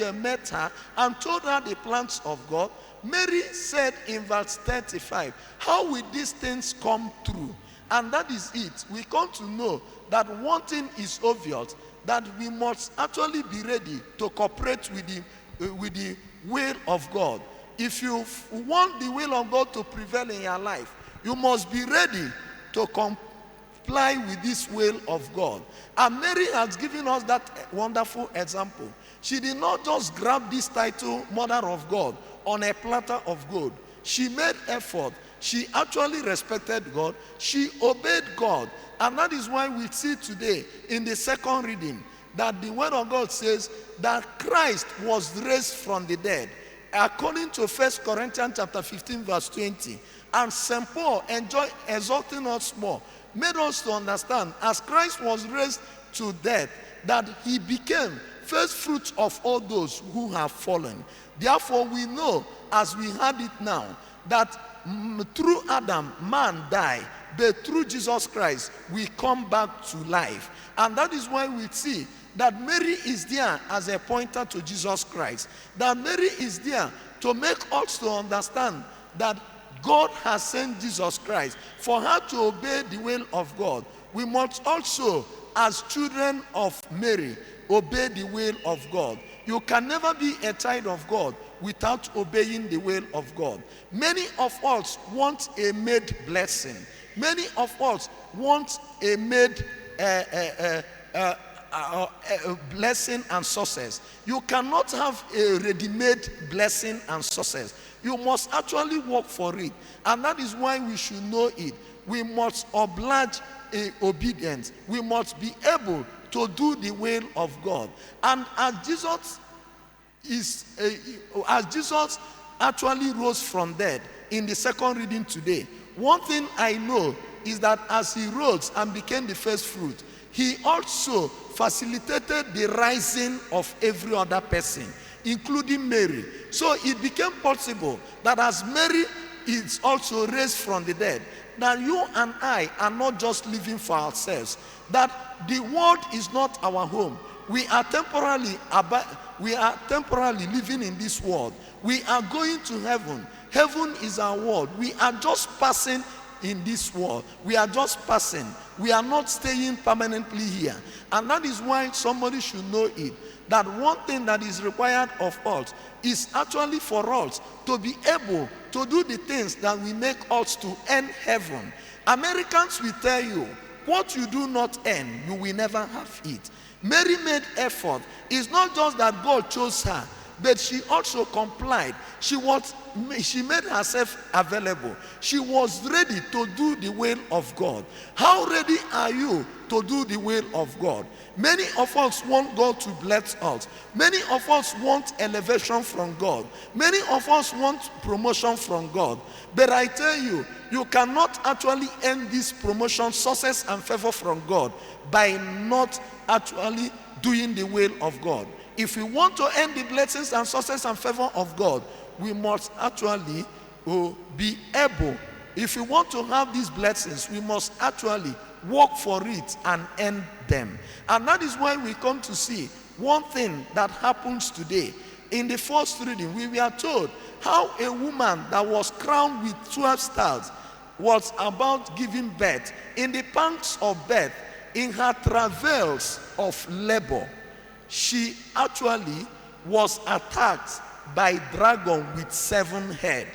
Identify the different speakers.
Speaker 1: angel met her and told her the plans of God, Mary said in verse 35, how will these things come true? And that is it. We come to know that one thing is obvious, that we must actually be ready to cooperate with the will of God. If you want the will of God to prevail in your life, you must be ready to comply with this will of God. And Mary has given us that wonderful example. She did not just grab this title, Mother of God, on a platter of gold. She made effort. She actually respected God. She obeyed God. And that is why we see today in the second reading that the word of God says that Christ was raised from the dead. According to 1 Corinthians chapter 15 verse 20. And St. Paul exhorting us more, made us to understand as Christ was raised to death, that he became first fruits of all those who have fallen. Therefore we know, as we had it now, that through Adam man died, but through Jesus Christ we come back to life. And that is why we see that Mary is there as a pointer to Jesus Christ. That Mary is there to make us to understand that God has sent Jesus Christ. For her to obey the will of God, we must also, as children of Mary, obey the will of God. You can never be a child of God without obeying the will of God. Many of us want a made blessing. Many of us want a made blessing and success. You cannot have a ready-made blessing and success. You must actually work for it. And that is why we should know it. We must oblige obedience. We must be able to do the will of God. And as Jesus actually rose from dead in the second reading today, one thing I know is that as he rose and became the first fruit, he also facilitated the rising of every other person, including Mary. So it became possible that as Mary is also raised from the dead, that you and I are not just living for ourselves, that the world is not our home. We are temporarily living in this world. We are going to heaven. Heaven is our world. We are just passing in this world. We are just passing. We are not staying permanently here. And that is why somebody should know it, that one thing that is required of us is actually for us to be able to do the things that will make us to earn heaven. Americans will tell you, what you do not earn, you will never have it. Mary made effort. It's not just that God chose her, but she also complied. She made herself available. She was ready to do the will of God. How ready are you to do the will of God? Many of us want God to bless us. Many of us want elevation from God. Many of us want promotion from God. But I tell you, you cannot actually earn this promotion, success, and favor from God by not actually doing the will of God. If we want to earn the blessings and success and favor of God, we must actually be able. If we want to have these blessings, we must actually work for it and earn them. And that is why we come to see one thing that happens today. In the first reading, we were told how a woman that was crowned with 12 stars was about giving birth. In the pangs of birth, in her travails of labor, she actually was attacked by a dragon with 7 heads.